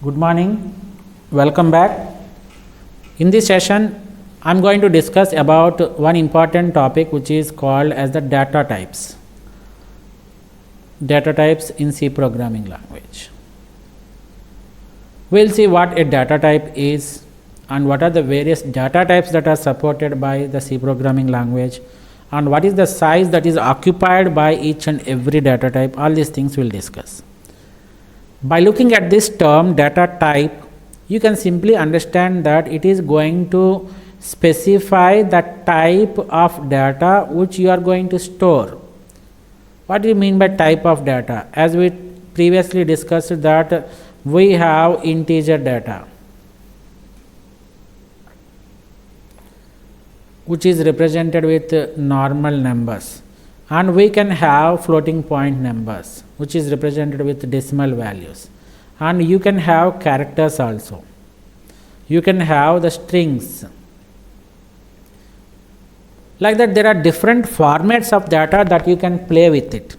Good morning, welcome back. In this session, I am going to discuss about one important topic which is called as the data types. Data types in C programming language. We will see what a data type is and what are the various data types that are supported by the C programming language and what is the size that is occupied by each and every data type. All these things we will discuss. By looking at this term data type, you can simply understand that it is going to specify the type of data which you are going to store. What do you mean by type of data? As we previously discussed that we have integer data which is represented with normal numbers, and we can have floating point numbers which is represented with decimal values, and you can have characters also. You can have the strings. Like that, there are different formats of data that you can play with it.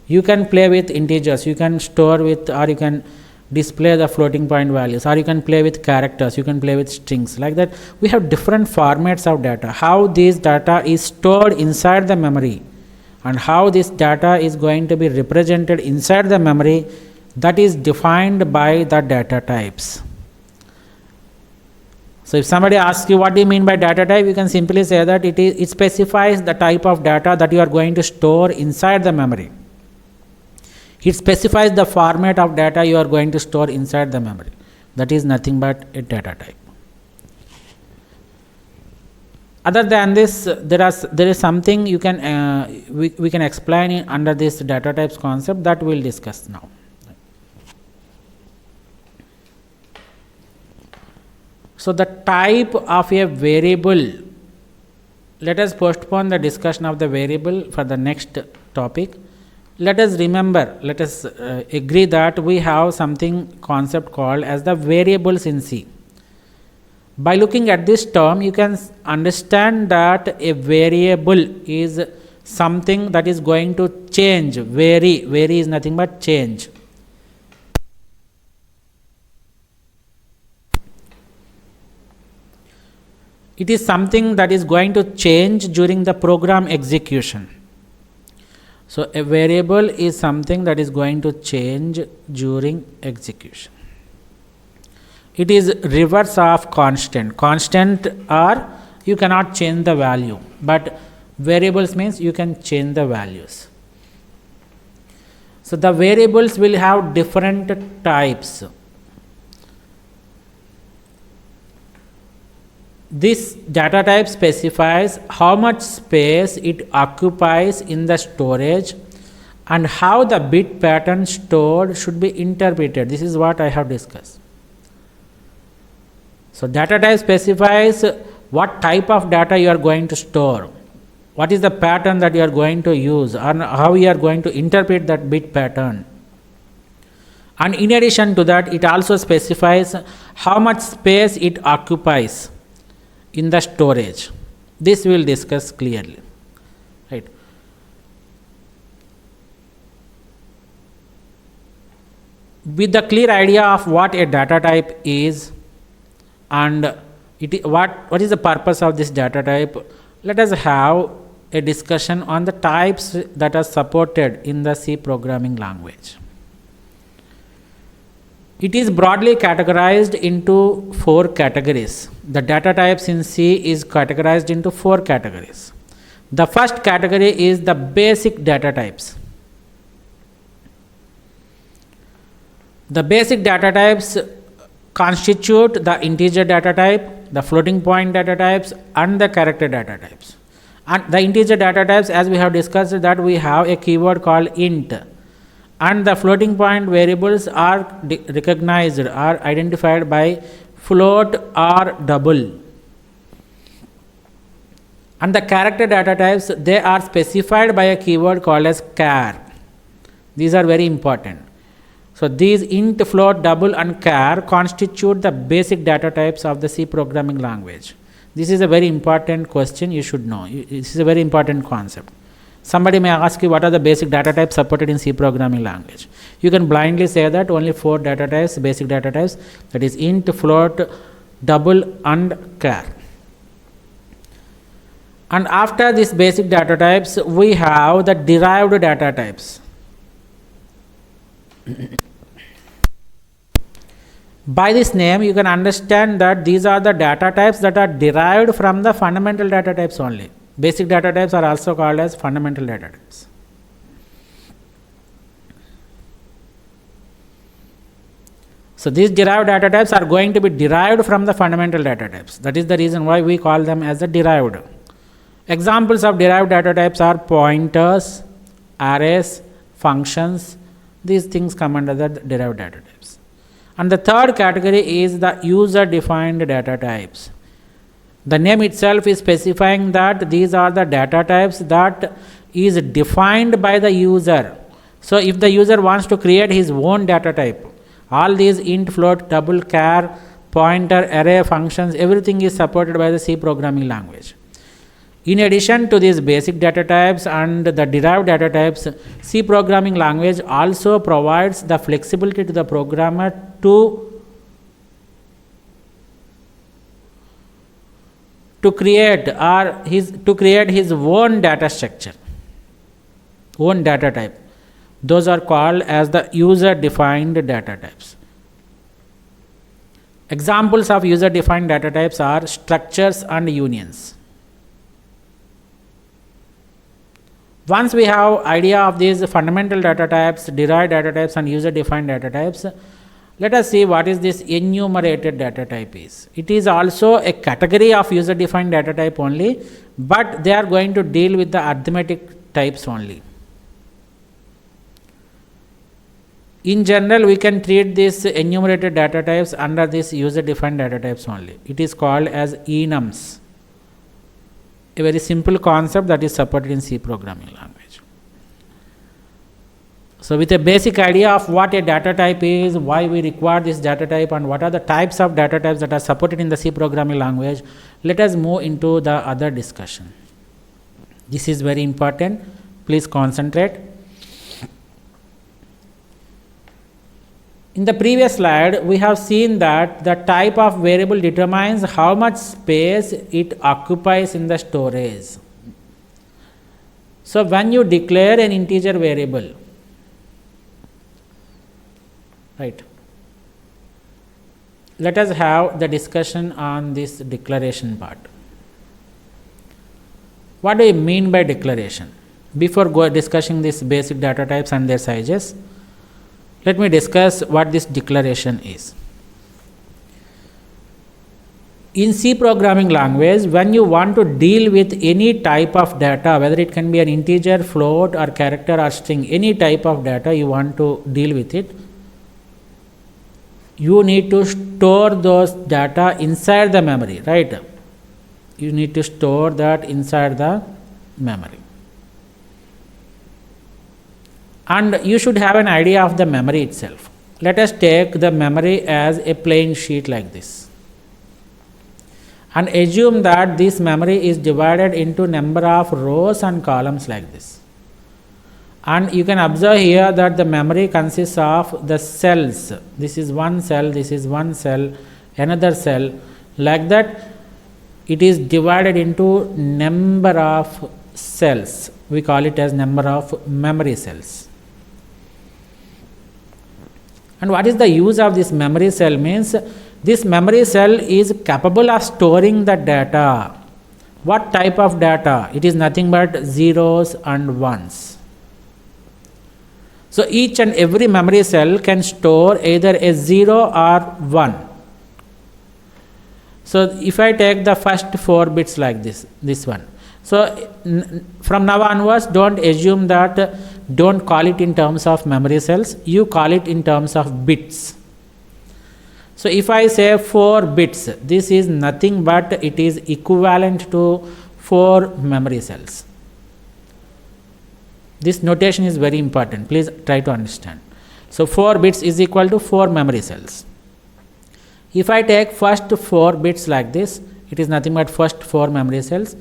You can play with integers, you can store with, or you can display the floating point values, or you can play with characters, you can play with strings. Like that, we have different formats of data. How this data is stored inside the memory and how this data is going to be represented inside the memory, that is defined by the data types. So if somebody asks you what do you mean by data type, you can simply say that it specifies the type of data that you are going to store inside the memory. It specifies the format of data you are going to store inside the memory. That is nothing but a data type. Other than this, there is something you can we can explain under this data types concept that we will discuss now. So the type of a variable, let us postpone the discussion of the variable for the next topic. Let us remember, let us agree that we have something concept called as the variables in C. By looking at this term, you can understand that a variable is something that is going to change, vary is nothing but change. It is something that is going to change during the program execution. So a variable is something that is going to change during execution. It is reverse of constant. Constant are you cannot change the value, but variables means you can change the values. So the variables will have different types. This data type specifies how much space it occupies in the storage and how the bit pattern stored should be interpreted. This is what I have discussed. So data type specifies what type of data you are going to store, what is the pattern that you are going to use, and how you are going to interpret that bit pattern. And in addition to that, it also specifies how much space it occupies in the storage. This we will discuss clearly, right? With the clear idea of what a data type is and what is the purpose of this data type, let us have a discussion on the types that are supported in the C programming language. It is broadly categorized into 4 categories. The data types in C is categorized into 4 categories. The first category is the basic data types. The basic data types constitute the integer data type, the floating point data types, and the character data types. And the integer data types, as we have discussed, that we have a keyword called int. And the floating point variables are recognized or identified by float or double. And the character data types, they are specified by a keyword called as char. These are very important. So these int, float, double and char constitute the basic data types of the C programming language. This is a very important question you should know. This is a very important concept. Somebody may ask you what are the basic data types supported in C programming language. You can blindly say that only 4 data types, basic data types, that is int, float, double and char. And after these basic data types, we have the derived data types. By this name, you can understand that these are the data types that are derived from the fundamental data types only. Basic data types are also called as fundamental data types. So these derived data types are going to be derived from the fundamental data types. That is the reason why we call them as the derived. Examples of derived data types are pointers, arrays, functions. These things come under the derived data types. And the third category is the user-defined data types. The name itself is specifying that these are the data types that is defined by the user. So if the user wants to create his own data type, all these int, float, double, char, pointer, array, functions, everything is supported by the C programming language. In addition to these basic data types and the derived data types, C programming language also provides the flexibility to the programmer to create his own data structure, own data type. Those are called as the user-defined data types. Examples of user-defined data types are structures and unions. Once we have idea of these fundamental data types, derived data types and user-defined data types, let us see what is this enumerated data type is. It is also a category of user-defined data type only, but they are going to deal with the arithmetic types only. In general, we can treat these enumerated data types under this user-defined data types only. It is called as enums. A very simple concept that is supported in C programming language. So with a basic idea of what a data type is, why we require this data type and what are the types of data types that are supported in the C programming language, let us move into the other discussion. This is very important. Please concentrate. In the previous slide, we have seen that the type of variable determines how much space it occupies in the storage. So when you declare an integer variable, right, let us have the discussion on this declaration part. What do you mean by declaration? Before discussing these basic data types and their sizes, let me discuss what this declaration is. In C programming language, when you want to deal with any type of data, whether it can be an integer, float or character or string, any type of data you want to deal with it, you need to store those data inside the memory, right? You need to store that inside the memory. And you should have an idea of the memory itself. Let us take the memory as a plain sheet like this, and assume that this memory is divided into number of rows and columns like this. And you can observe here that the memory consists of the cells. This is one cell, this is one cell, another cell. Like that, it is divided into number of cells. We call it as number of memory cells. And what is the use of this memory cell? Means this memory cell is capable of storing the data. What type of data? It is nothing but zeros and ones. So each and every memory cell can store either a 0 or 1. So if I take the first 4 bits like this one. So from now onwards, don't assume that, don't call it in terms of memory cells, you call it in terms of bits. So if I say 4 bits, this is nothing but it is equivalent to 4 memory cells. This notation is very important. Please try to understand. So 4 bits is equal to 4 memory cells. If I take first 4 bits like this, it is nothing but first 4 memory cells.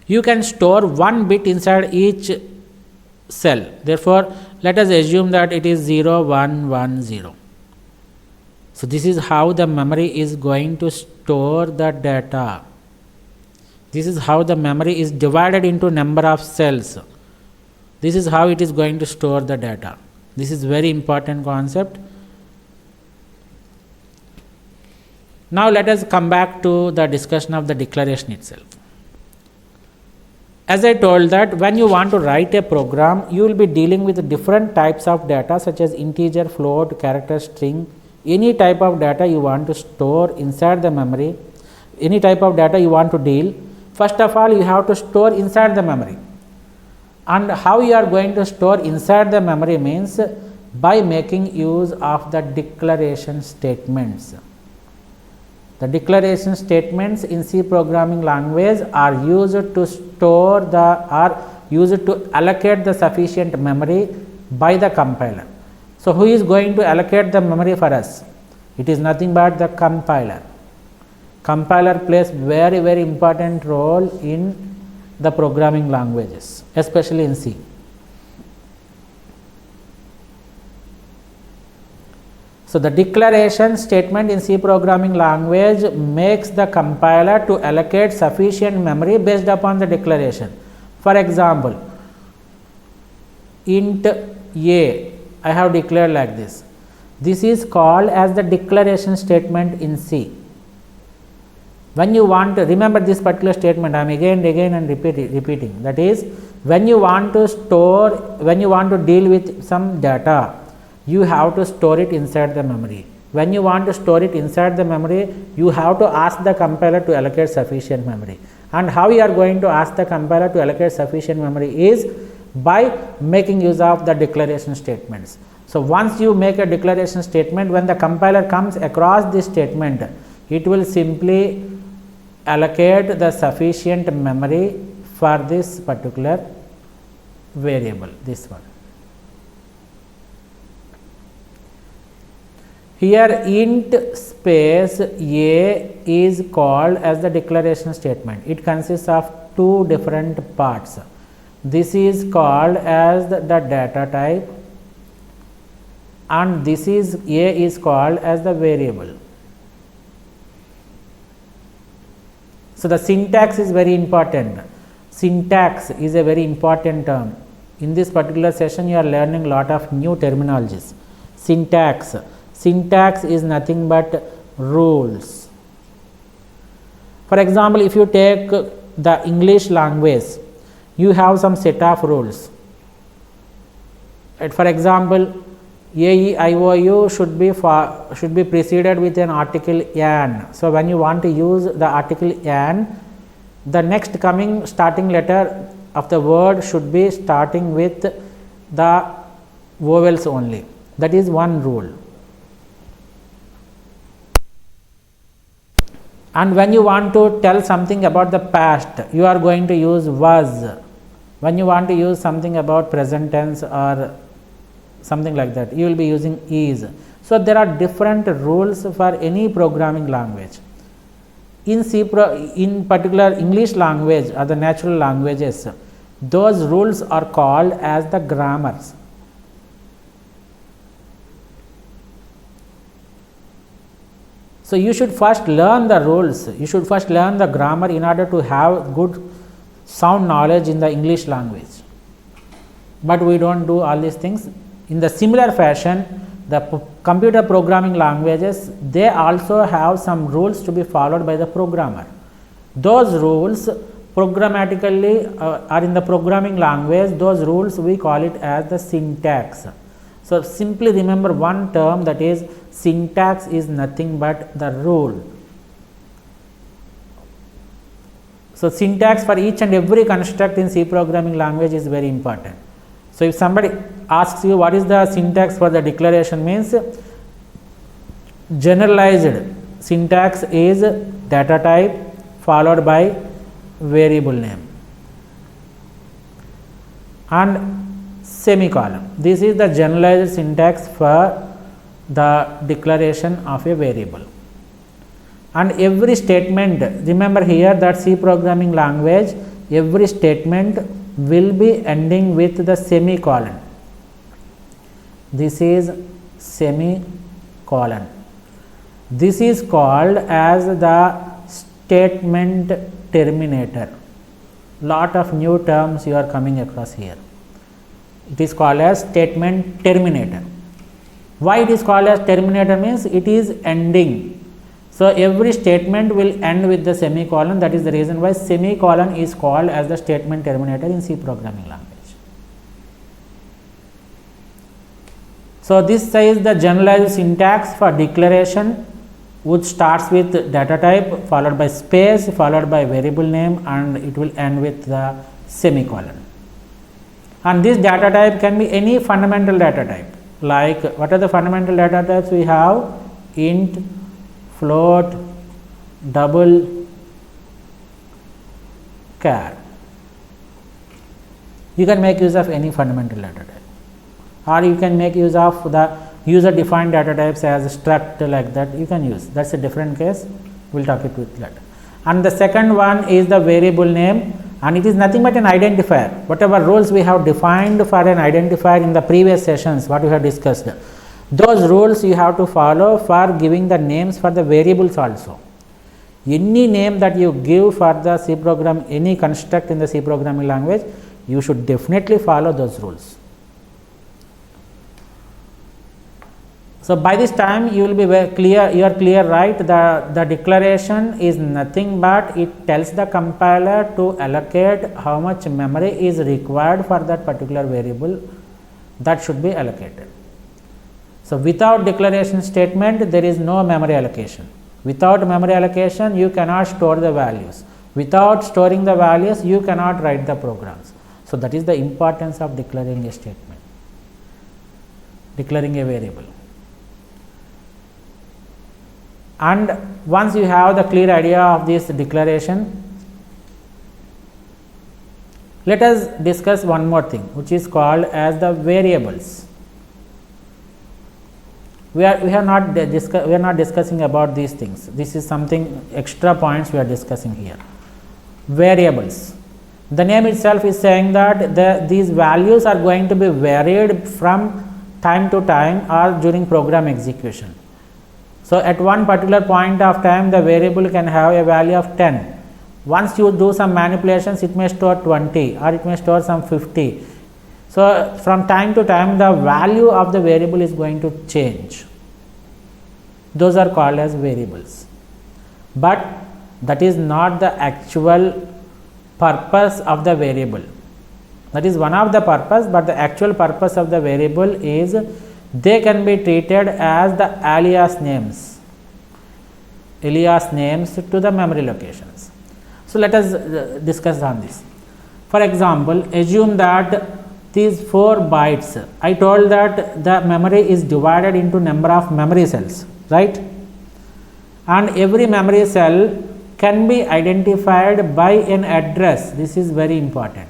You can store 1 bit inside each cell. Therefore, let us assume that it is 0, 1, 1, 0. So this is how the memory is going to store the data. This is how the memory is divided into number of cells. This is how it is going to store the data. This is very important concept. Now let us come back to the discussion of the declaration itself. As I told that when you want to write a program, you will be dealing with different types of data such as integer, float, character, string, any type of data you want to store inside the memory, any type of data you want to deal. First of all, you have to store inside the memory. And how you are going to store inside the memory means by making use of the declaration statements. The declaration statements in C programming language are used to store used to allocate the sufficient memory by the compiler. So who is going to allocate the memory for us? It is nothing but the compiler. Compiler plays very, very important role in the programming languages, especially in C. So the declaration statement in C programming language makes the compiler to allocate sufficient memory based upon the declaration. For example, int a I have declared like this. This is called as the declaration statement in C. When you want to remember this particular statement, I am again and repeating. That is, when you want to deal with some data, you have to store it inside the memory. When you want to store it inside the memory, you have to ask the compiler to allocate sufficient memory. And how you are going to ask the compiler to allocate sufficient memory is by making use of the declaration statements. So once you make a declaration statement, when the compiler comes across this statement, it will simply allocate the sufficient memory for this particular variable, this one. Here int space a is called as the declaration statement. It consists of two different parts. This is called as the data type and this is a is called as the variable. So the syntax is very important. Syntax is a very important term. In this particular session, you are learning a lot of new terminologies. Syntax. Syntax is nothing but rules. For example, if you take the English language, you have some set of rules. For example, A-E-I-O-U should be preceded with an article an. So when you want to use the article an, the next coming starting letter of the word should be starting with the vowels only. That is one rule. And when you want to tell something about the past, you are going to use was. When you want to use something about present tense or something like that, you will be using is. So there are different rules for any programming language. In particular English language or the natural languages, those rules are called as the grammars. So you should first learn the rules, you should first learn the grammar in order to have good sound knowledge in the English language. But we don't do all these things. In the similar fashion, the computer programming languages, they also have some rules to be followed by the programmer. Those rules programmatically are in the programming language, those rules we call it as the syntax. So simply remember one term, that is syntax is nothing but the rule. So syntax for each and every construct in C programming language is very important. So if somebody asks you what is the syntax for the declaration, means generalized syntax is data type followed by variable name and semicolon. This is the generalized syntax for the declaration of a variable. And every statement, remember here that C programming language, every statement will be ending with the semicolon. This is semicolon. This is called as the statement terminator. Lot of new terms you are coming across here. It is called as statement terminator. Why it is called as terminator means it is ending. So every statement will end with the semicolon. That is the reason why semicolon is called as the statement terminator in C programming language. So this is the generalized syntax for declaration, which starts with data type followed by space followed by variable name, and it will end with the semicolon. And this data type can be any fundamental data type. Like, what are the fundamental data types we have? Int, float, double, char. You can make use of any fundamental data type, or you can make use of the user defined data types as struct, like that you can use. That's a different case, we will talk it with that. And the second one is the variable name, and it is nothing but an identifier. Whatever rules we have defined for an identifier in the previous sessions, what we have discussed, those rules you have to follow for giving the names for the variables also. Any name that you give for the C program, any construct in the C programming language, you should definitely follow those rules. So by this time you will be very clear, you are clear, right? The declaration is nothing but it tells the compiler to allocate how much memory is required for that particular variable that should be allocated. So without declaration statement, there is no memory allocation. Without memory allocation, you cannot store the values. Without storing the values, you cannot write the programs. So that is the importance of declaring a statement, declaring a variable. And once you have the clear idea of this declaration, let us discuss one more thing, which is called as the variables. We are not discussing about these things. This is something extra points we are discussing here. Variables. The name itself is saying that these values are going to be varied from time to time or during program execution. So at one particular point of time, the variable can have a value of 10. Once you do some manipulations, it may store 20 or it may store some 50. So from time to time, the value of the variable is going to change. Those are called as variables. But that is not the actual purpose of the variable. That is one of the purpose, but the actual purpose of the variable is they can be treated as the alias names to the memory locations. So let us discuss on this. For example, assume that these 4 bytes, I told that the memory is divided into number of memory cells, right? And every memory cell can be identified by an address. This is very important.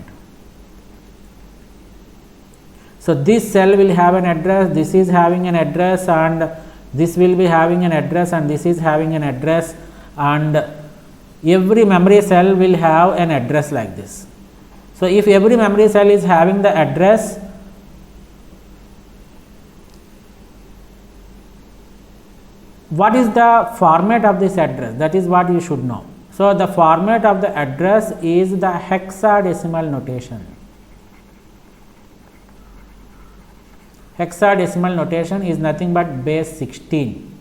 So this cell will have an address, this is having an address, and this will be having an address, and this is having an address, and every memory cell will have an address like this. So if every memory cell is having the address, what is the format of this address? That is what you should know. So the format of the address is the hexadecimal notation. Hexadecimal notation is nothing but base 16.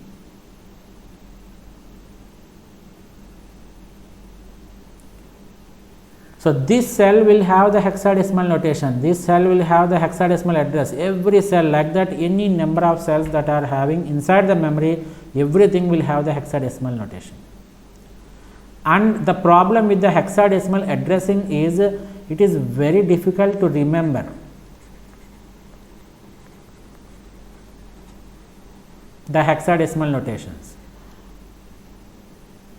So this cell will have the hexadecimal notation, this cell will have the hexadecimal address, every cell like that, any number of cells that are having inside the memory, everything will have the hexadecimal notation. And the problem with the hexadecimal addressing is it is very difficult to remember. The hexadecimal notations.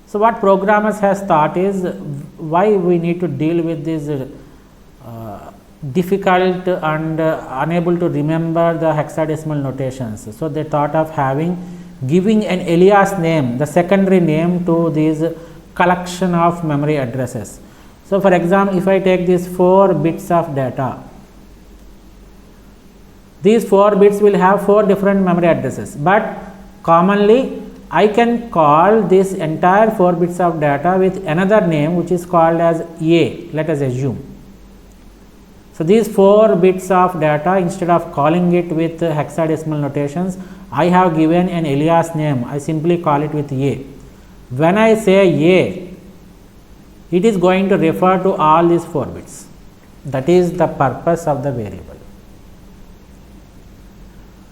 So what programmers has thought is why we need to deal with these difficult and unable to remember the hexadecimal notations. So they thought of giving an alias name, the secondary name to these collection of memory addresses. So for example, if I take these 4 bits of data, these 4 bits will have 4 different memory addresses, but commonly I can call this entire 4 bits of data with another name which is called as A, let us assume. So these 4 bits of data, instead of calling it with hexadecimal notations, I have given an alias name. I simply call it with A. When I say A, it is going to refer to all these 4 bits. That is the purpose of the variable.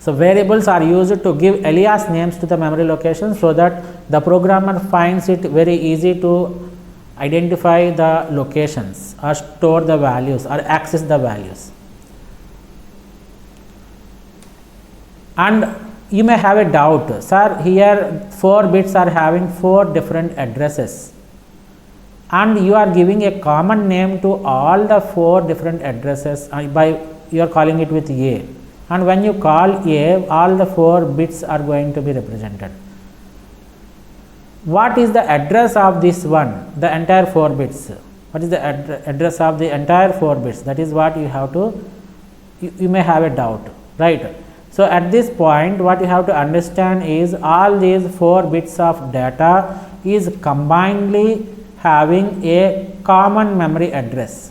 So variables are used to give alias names to the memory locations so that the programmer finds it very easy to identify the locations or store the values or access the values. And you may have a doubt, sir, here 4 bits are having 4 different addresses, and you are giving a common name to all the 4 different addresses by you are calling it with A, and when you call A, all the 4 bits are going to be represented. What is the address of this one, the entire 4 bits? What is the address of the entire 4 bits? That is what you have to, you may have a doubt, right? So at this point, what you have to understand is all these 4 bits of data is combinedly having a common memory address.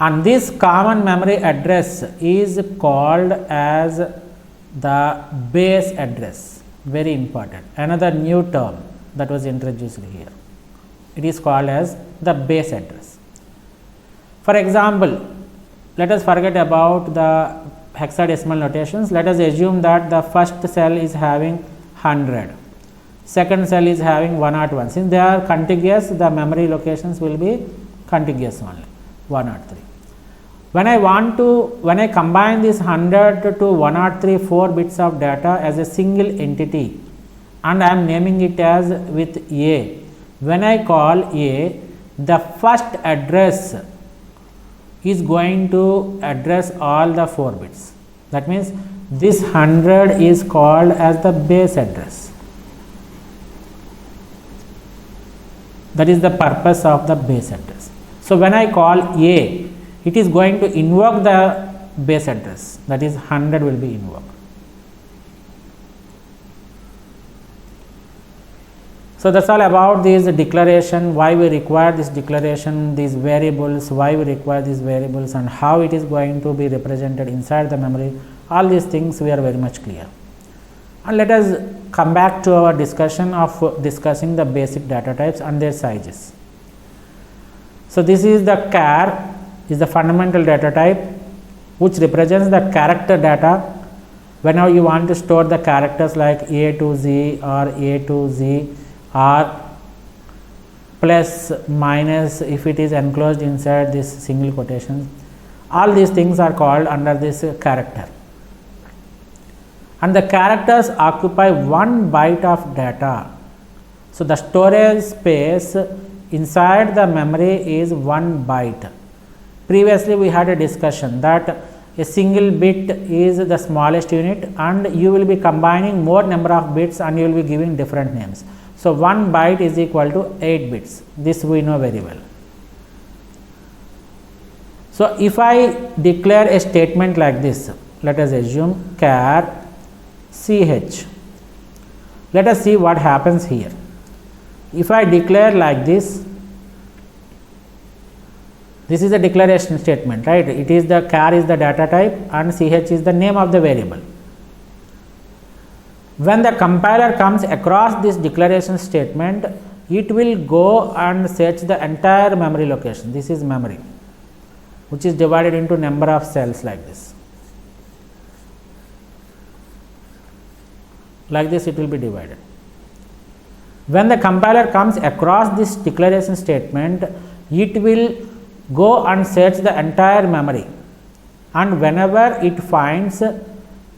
And this common memory address is called as the base address. Very important. Another new term that was introduced here. It is called as the base address. For example, let us forget about the hexadecimal notations. Let us assume that the first cell is having 100, second cell is having 101. Since they are contiguous, the memory locations will be contiguous only, 103. When I combine this 100 to 103 4 bits of data as a single entity, and I am naming it as with A, when I call A, the first address is going to address all the 4 bits. That means this 100 is called as the base address. That is the purpose of the base address. So when I call A, it is going to invoke the base address, that is 100 will be invoked. So that's all about this declaration, why we require this declaration, these variables, why we require these variables, and how it is going to be represented inside the memory. All these things we are very much clear. And let us come back to our discussion of discussing the basic data types and their sizes. So this is the char, is the fundamental data type which represents the character data. Whenever you want to store the characters like A to Z or A to Z or plus minus if it is enclosed inside this single quotation, all these things are called under this character. And the characters occupy 1 byte of data. So the storage space inside the memory is 1 byte. Previously we had a discussion that a single bit is the smallest unit, and you will be combining more number of bits and you will be giving different names. So 1 byte is equal to 8 bits. This we know very well. So if I declare a statement like this, let us assume char ch. Let us see what happens here. If I declare like this, this is a declaration statement, right? It is the char is the data type and ch is the name of the variable. When the compiler comes across this declaration statement, it will go and search the entire memory location. This is memory, which is divided into number of cells like this. Like this it will be divided. When the compiler comes across this declaration statement, it will go and search the entire memory, and whenever it finds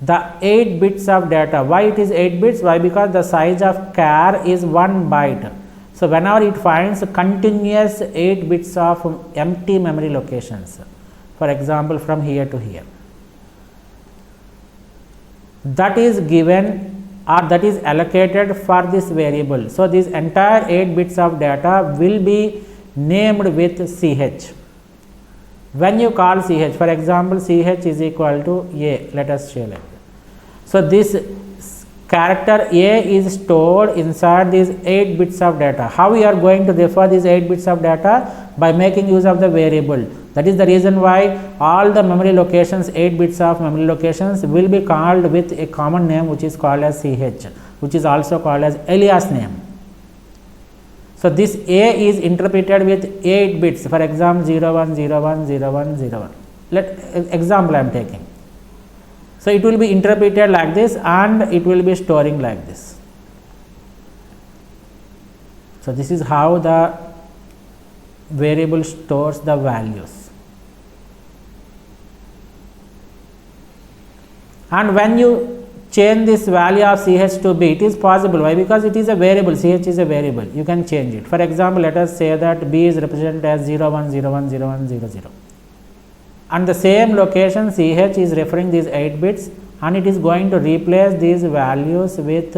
the 8 bits of data, why it is 8 bits? Why? Because the size of char is 1 byte. So whenever it finds continuous 8 bits of empty memory locations, for example from here to here, that is given or that is allocated for this variable. So this entire 8 bits of data will be named with ch. When you call ch, for example, ch is equal to a, let us say like that. So this character a is stored inside these 8 bits of data. How we are going to refer these 8 bits of data? By making use of the variable. That is the reason why all the memory locations, 8 bits of memory locations will be called with a common name which is called as ch, which is also called as alias name. So this a is interpreted with 8 bits, for example 01, 01, 01, 01. Example I am taking. So it will be interpreted like this and it will be storing like this. So this is how the variable stores the values. And when you change this value of ch to b, it is possible. Why? Because it is a variable, ch is a variable, you can change it. For example, let us say that b is represented as 01, 01, 01, 00. And the same location ch is referring these 8 bits and it is going to replace these values with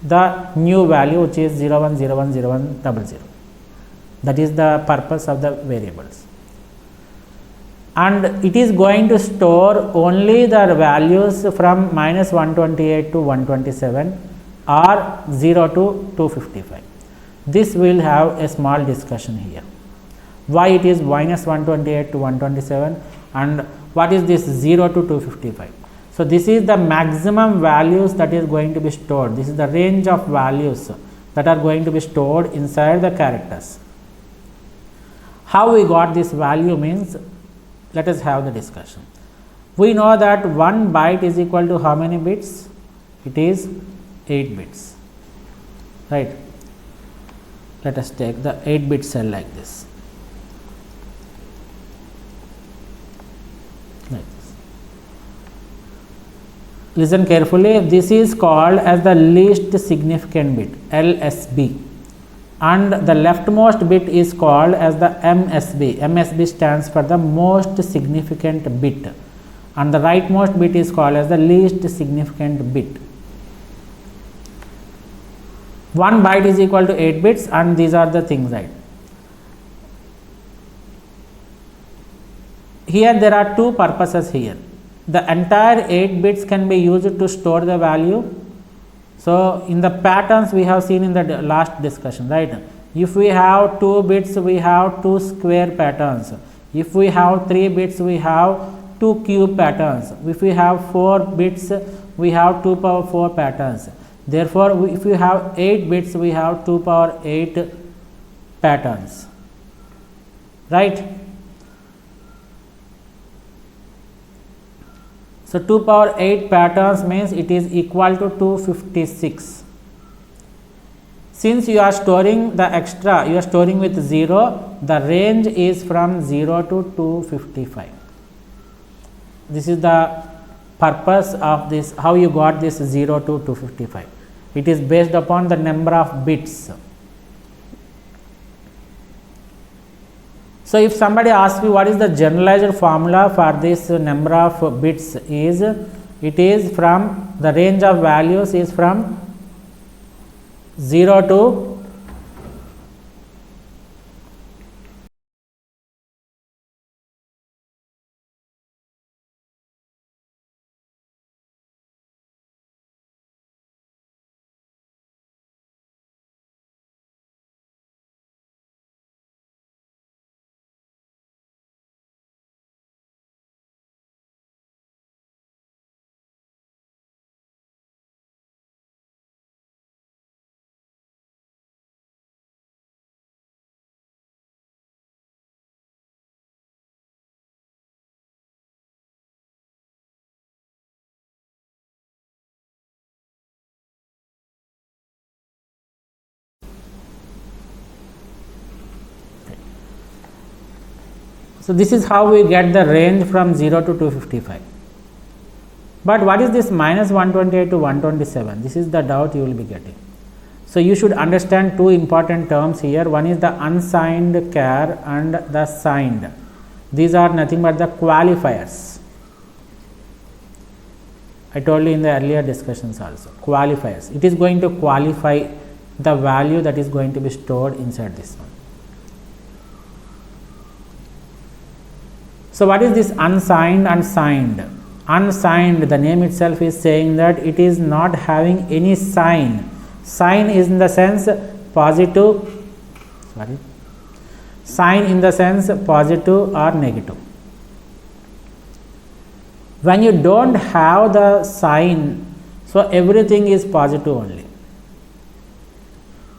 the new value which is 01, 01, 01, 00. That is the purpose of the variables. And it is going to store only the values from minus 128 to 127 or 0 to 255. This will have a small discussion here. Why it is minus 128 to 127 and what is this 0 to 255. So this is the maximum values that is going to be stored. This is the range of values that are going to be stored inside the characters. How we got this value means, let us have the discussion. We know that 1 byte is equal to how many bits? It is 8 bits, right? Let us take the 8 bit cell like this. Like this. Listen carefully, this is called as the least significant bit, LSB. And the leftmost bit is called as the MSB. MSB stands for the most significant bit. And the rightmost bit is called as the least significant bit. 1 byte is equal to 8 bits and these are the things, right? Here there are two purposes here. The entire 8 bits can be used to store the value. So in the patterns we have seen in the last discussion, right? If we have 2 bits, we have 2 square patterns. If we have 3 bits, we have 2 cube patterns. If we have 4 bits, we have 2 power 4 patterns. Therefore, if we have 8 bits, we have 2 power 8 patterns, right? So 2 power 8 patterns means it is equal to 256. Since you are storing the extra, you are storing with 0, the range is from 0 to 255. This is the purpose of this, how you got this 0 to 255. It is based upon the number of bits. So if somebody asks me what is the generalized formula for this number of bits is, it is from the range of values is from 0 to 2. So this is how we get the range from 0 to 255. But what is this minus 128 to 127? This is the doubt you will be getting. So you should understand two important terms here. One is the unsigned char and the signed. These are nothing but the qualifiers. I told you in the earlier discussions also, qualifiers. It is going to qualify the value that is going to be stored inside this one. So what is this unsigned and signed? Unsigned, the name itself is saying that it is not having any sign. Sign is in the sense positive, sign in the sense positive or negative. When you don't have the sign, so everything is positive only.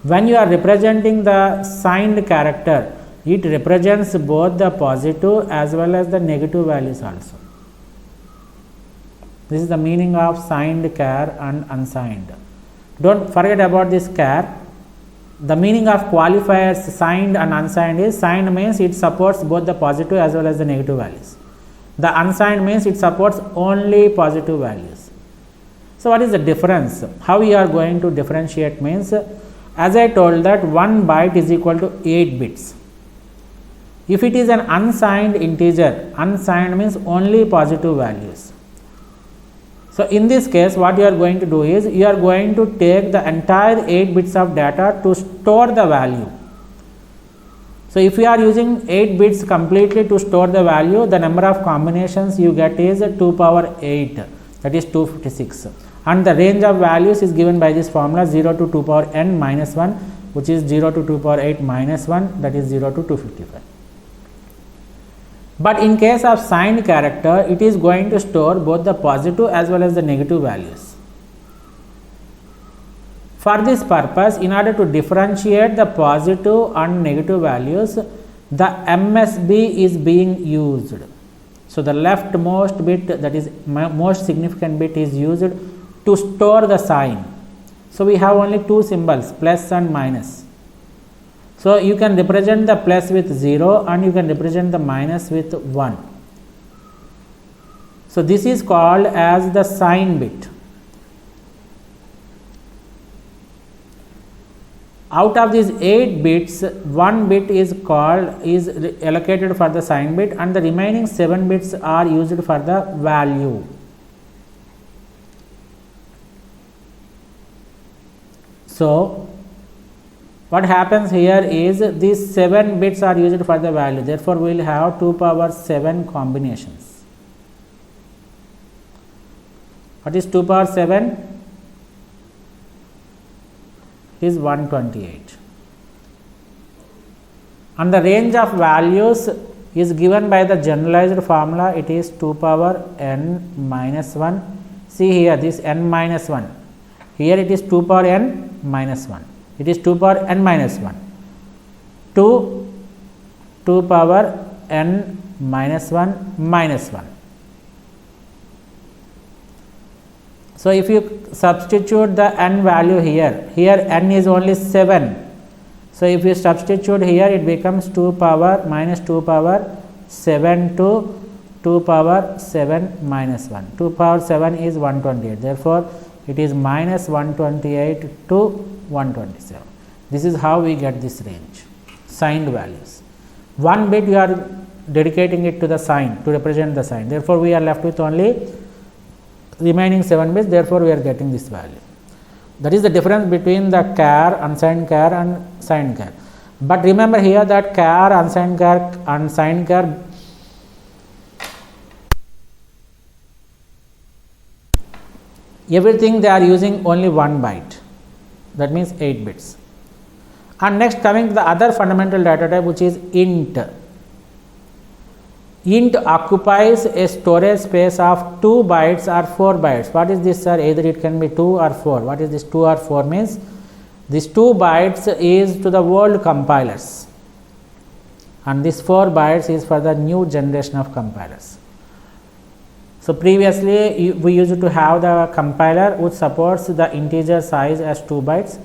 When you are representing the signed character, it represents both the positive as well as the negative values also. This is the meaning of signed char and unsigned. Don't forget about this char. The meaning of qualifiers signed and unsigned is, signed means it supports both the positive as well as the negative values. The unsigned means it supports only positive values. So what is the difference? How we are going to differentiate means, as I told that 1 byte is equal to 8 bits. If it is an unsigned integer, unsigned means only positive values. So in this case, what you are going to do is, you are going to take the entire 8 bits of data to store the value. So if you are using 8 bits completely to store the value, the number of combinations you get is 2 power 8, that is 256. And the range of values is given by this formula 0 to 2 power n minus 1, which is 0 to 2 power 8 minus 1, that is 0 to 255. But in case of signed character, it is going to store both the positive as well as the negative values. For this purpose, in order to differentiate the positive and negative values, the MSB is being used. So the leftmost bit, that is most significant bit, is used to store the sign. So we have only two symbols, plus and minus. So you can represent the plus with 0 and you can represent the minus with 1. So this is called as the sign bit. Out of these 8 bits, 1 bit is allocated for the sign bit, and the remaining 7 bits are used for the value. So what happens here is, these 7 bits are used for the value, therefore we will have 2 power 7 combinations. What is 2 power 7? Is 128. And the range of values is given by the generalized formula, it is 2 power n minus 1. See here, this n minus 1. Here it is 2 power n minus 1. It is 2 power n minus 1 to 2 power n minus 1 minus 1. So if you substitute the n value here, n is only 7. So if you substitute here, it becomes 2 power minus 2 power 7 to 2 power 7 minus 1. 2 power 7 is 128. Therefore, it is minus 128 to 127. This is how we get this range, signed values. 1 bit you are dedicating it to the sign, to represent the sign. Therefore, we are left with only remaining 7 bits. Therefore, we are getting this value. That is the difference between the char, unsigned char and signed char. But remember here that char, unsigned char and signed char, everything they are using only 1 byte, that means 8 bits. And next, coming to the other fundamental data type, which is int. Int occupies a storage space of 2 bytes or 4 bytes. What is this, sir? Either it can be 2 or 4. What is this 2 or 4 means? This 2 bytes is to the old compilers, and this 4 bytes is for the new generation of compilers. So previously we used to have the compiler which supports the integer size as 2 bytes.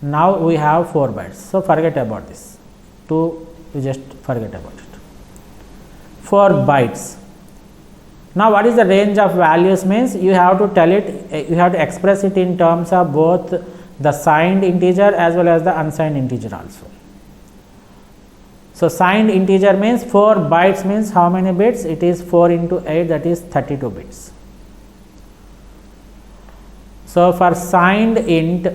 Now we have 4 bytes. So forget about this. 2, you just forget about it. 4 bytes. Now what is the range of values means? You have to tell it, you have to express it in terms of both the signed integer as well as the unsigned integer also. So signed integer means 4 bytes means how many bits? It is 4 into 8, that is 32 bits. So for signed int,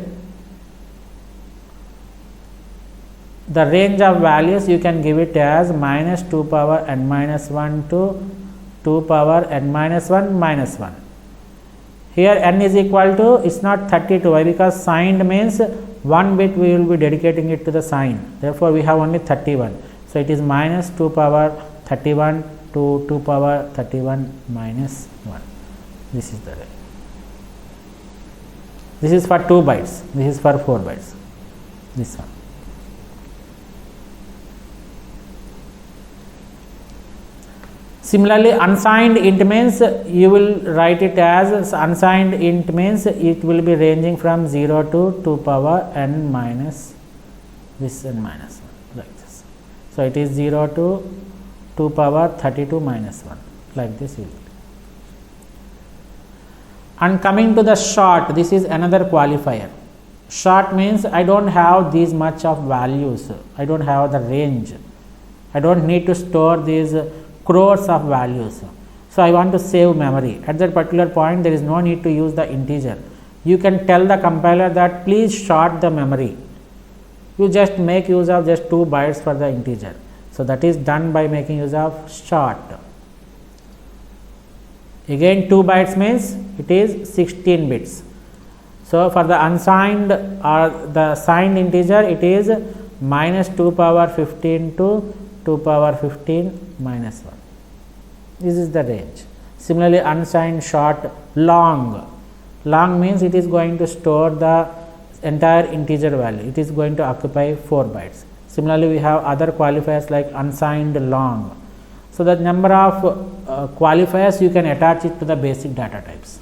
the range of values you can give it as minus 2 power n minus 1 to 2 power n minus 1 minus 1. Here n is equal to, it's not 32. Why? Because signed means one bit we will be dedicating it to the sign. Therefore, we have only 31. So it is minus 2 power 31 to 2 power 31 minus 1. This is the range. This is for 2 bytes. This is for 4 bytes. This one. Similarly, unsigned int means you will write it as unsigned int means it will be ranging from 0 to 2 power n minus this n minus 1 like this. So it is 0 to 2 power 32 minus 1 like this. And coming to the short, this is another qualifier. Short means I don't have these much of values. I don't have the range. I don't need to store these crores of values. So I want to save memory. At that particular point, there is no need to use the integer. You can tell the compiler that please short the memory. You just make use of just 2 bytes for the integer. So that is done by making use of short. Again 2 bytes means it is 16 bits. So for the unsigned or the signed integer, it is minus 2 power 15 to 2 power 15 minus 1. This is the range. Similarly, unsigned short long. Long means it is going to store the entire integer value. It is going to occupy 4 bytes. Similarly, we have other qualifiers like unsigned long. So the number of qualifiers you can attach it to the basic data types.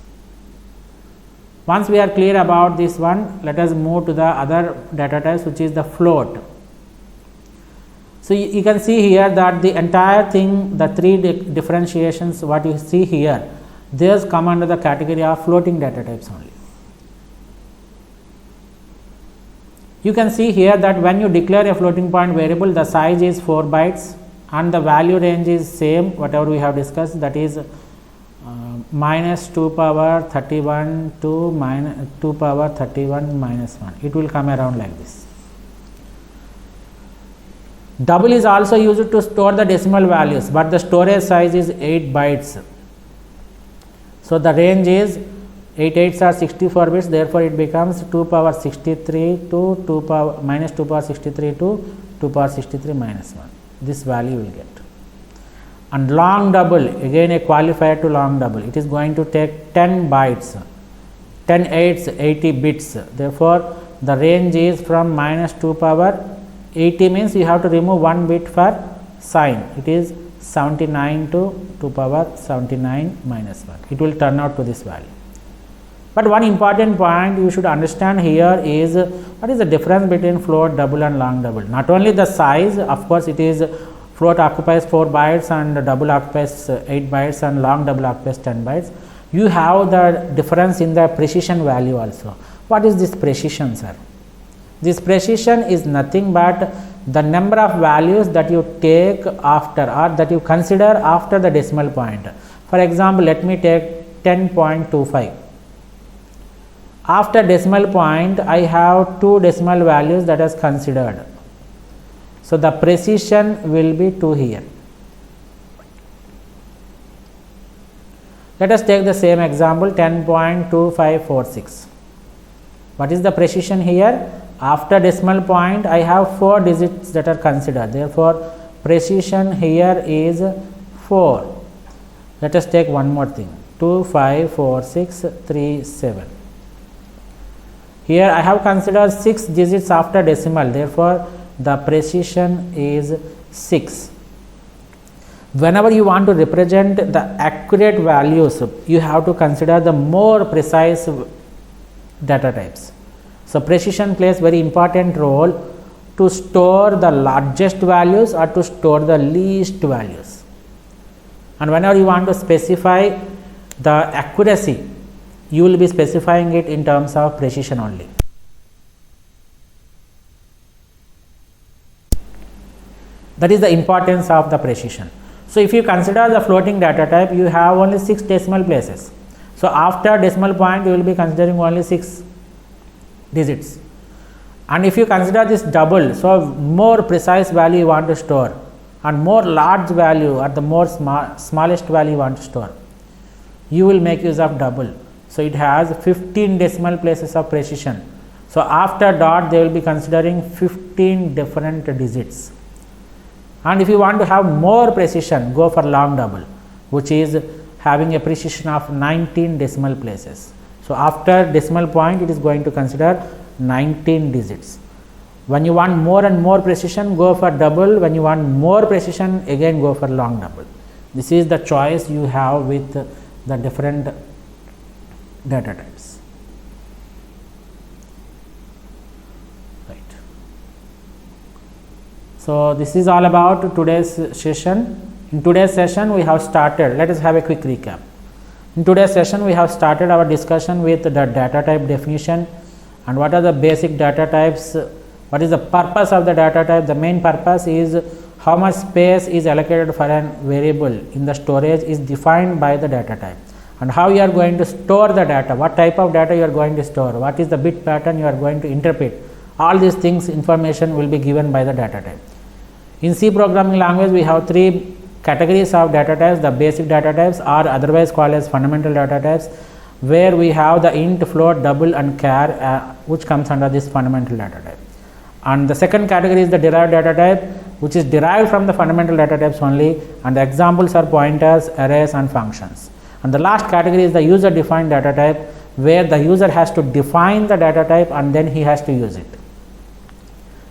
Once we are clear about this one, let us move to the other data types, which is the float. So you can see here that the entire thing, the 3 differentiations what you see here, these come under the category of floating data types only. You can see here that when you declare a floating point variable, the size is 4 bytes and the value range is same whatever we have discussed, that is minus 2 power 31 to minus 2 power 31 minus 1. It will come around like this. Double is also used to store the decimal values, but the storage size is 8 bytes. So the range is 8 8s are 64 bits, therefore it becomes 2 power 63 to 2 power minus 2 power 63 to 2 power 63 minus 1. This value will get. And long double, again a qualifier to long double, it is going to take 10 bytes, 10 8s 80 bits, therefore the range is from minus 2 power 80 means you have to remove 1 bit for sign, it is 79 to 2 power 79 minus 1. It will turn out to this value. But one important point you should understand here is what is the difference between float double and long double. Not only the size, of course it is float occupies 4 bytes and double occupies 8 bytes and long double occupies 10 bytes. You have the difference in the precision value also. What is this precision, sir? This precision is nothing but the number of values that you take after or that you consider after the decimal point. For example, let me take 10.25. After decimal point, I have 2 decimal values that is considered. So the precision will be 2 here. Let us take the same example, 10.2546. What is the precision here? After decimal point, I have 4 digits that are considered. Therefore, precision here is 4. Let us take one more thing, 2, 5, 4, 6, 3, 7. Here I have considered 6 digits after decimal. Therefore, the precision is 6. Whenever you want to represent the accurate values, you have to consider the more precise data types. So precision plays very important role to store the largest values or to store the least values. And whenever you want to specify the accuracy, you will be specifying it in terms of precision only. That is the importance of the precision. So if you consider the floating data type, you have only 6 decimal places. So after decimal point you will be considering only 6 digits. And if you consider this double, so more precise value you want to store and more large value or the more smallest value you want to store, you will make use of double. So it has 15 decimal places of precision. So after dot they will be considering 15 different digits. And if you want to have more precision, go for long double, which is having a precision of 19 decimal places. So after decimal point it is going to consider 19 digits. When you want more and more precision, go for double. When you want more precision, again go for long double. This is the choice you have with the different data types. Right. So this is all about today's session. In today's session we have started, let us have a quick recap. In today's session we have started our discussion with the data type definition and what are the basic data types, what is the purpose of the data type. The main purpose is how much space is allocated for a variable in the storage is defined by the data type, and how you are going to store the data, what type of data you are going to store, what is the bit pattern you are going to interpret. All these things, information will be given by the data type. In C programming language we have 3 categories of data types. The basic data types are otherwise called as fundamental data types, where we have the int, float, double and char which comes under this fundamental data type. And the second category is the derived data type, which is derived from the fundamental data types only, and the examples are pointers, arrays and functions. And the last category is the user defined data type, where the user has to define the data type and then he has to use it.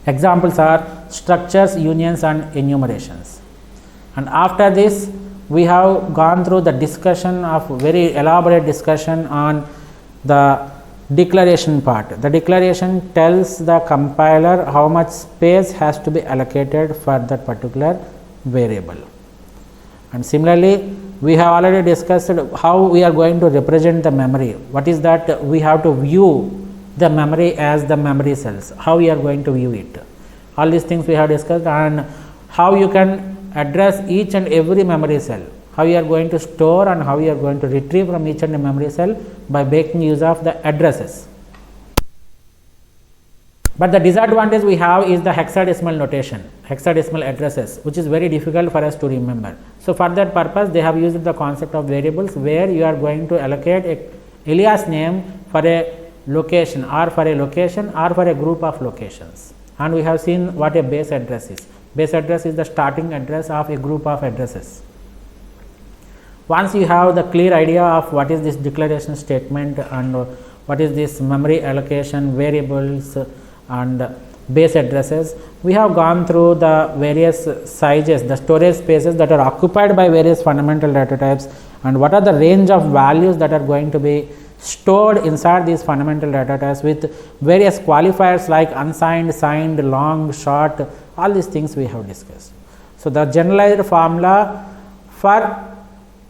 Examples are structures, unions and enumerations. And after this we have gone through the discussion of very elaborate discussion on the declaration part. The declaration tells the compiler how much space has to be allocated for that particular variable. And similarly we have already discussed how we are going to represent the memory. What is that? We have to view the memory as the memory cells, how we are going to view it. All these things we have discussed, and how you can address each and every memory cell, how you are going to store and how you are going to retrieve from each and every memory cell by making use of the addresses. But the disadvantage we have is the hexadecimal notation, hexadecimal addresses, which is very difficult for us to remember. So for that purpose they have used the concept of variables, where you are going to allocate a alias name for a location or for a group of locations. And we have seen what a base address is. Base address is the starting address of a group of addresses. Once you have the clear idea of what is this declaration statement and what is this memory allocation, variables and base addresses, we have gone through the various sizes, the storage spaces that are occupied by various fundamental data types, and what are the range of values that are going to be stored inside these fundamental data types with various qualifiers like unsigned, signed, long, short, all these things we have discussed. So the generalized formula for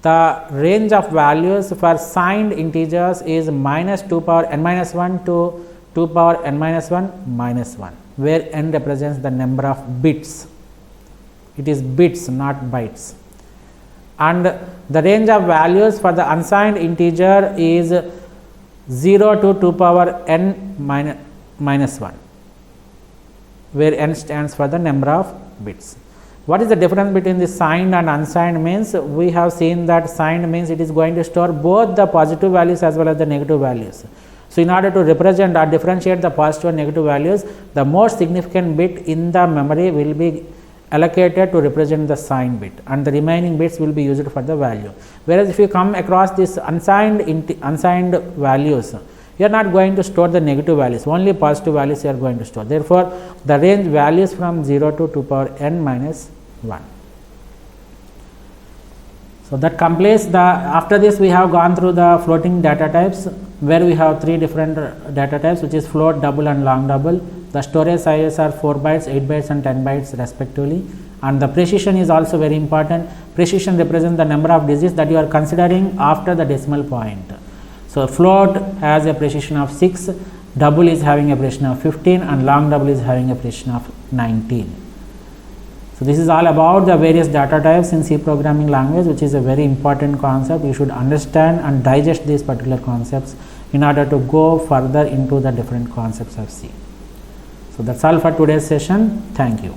the range of values for signed integers is -2 power n minus 1 to 2 power n minus 1 minus 1, where n represents the number of bits. It is bits, not bytes. And the range of values for the unsigned integer is 0 to 2 power n minus 1, where n stands for the number of bits. What is the difference between the signed and unsigned means? We have seen that signed means it is going to store both the positive values as well as the negative values. So in order to represent or differentiate the positive and negative values, the most significant bit in the memory will be allocated to represent the signed bit, and the remaining bits will be used for the value. Whereas if you come across this unsigned values, you are not going to store the negative values, only positive values you are going to store. Therefore the range values from 0 to 2 power n minus 1. So that completes the, after this we have gone through the floating data types, where we have 3 different data types, which is float, double and long double. The storage sizes are 4 bytes, 8 bytes and 10 bytes respectively, and the precision is also very important. Precision represents the number of digits that you are considering after the decimal point. So float has a precision of 6, double is having a precision of 15 and long double is having a precision of 19. So this is all about the various data types in C programming language, which is a very important concept. You should understand and digest these particular concepts in order to go further into the different concepts of C. So that's all for today's session. Thank you.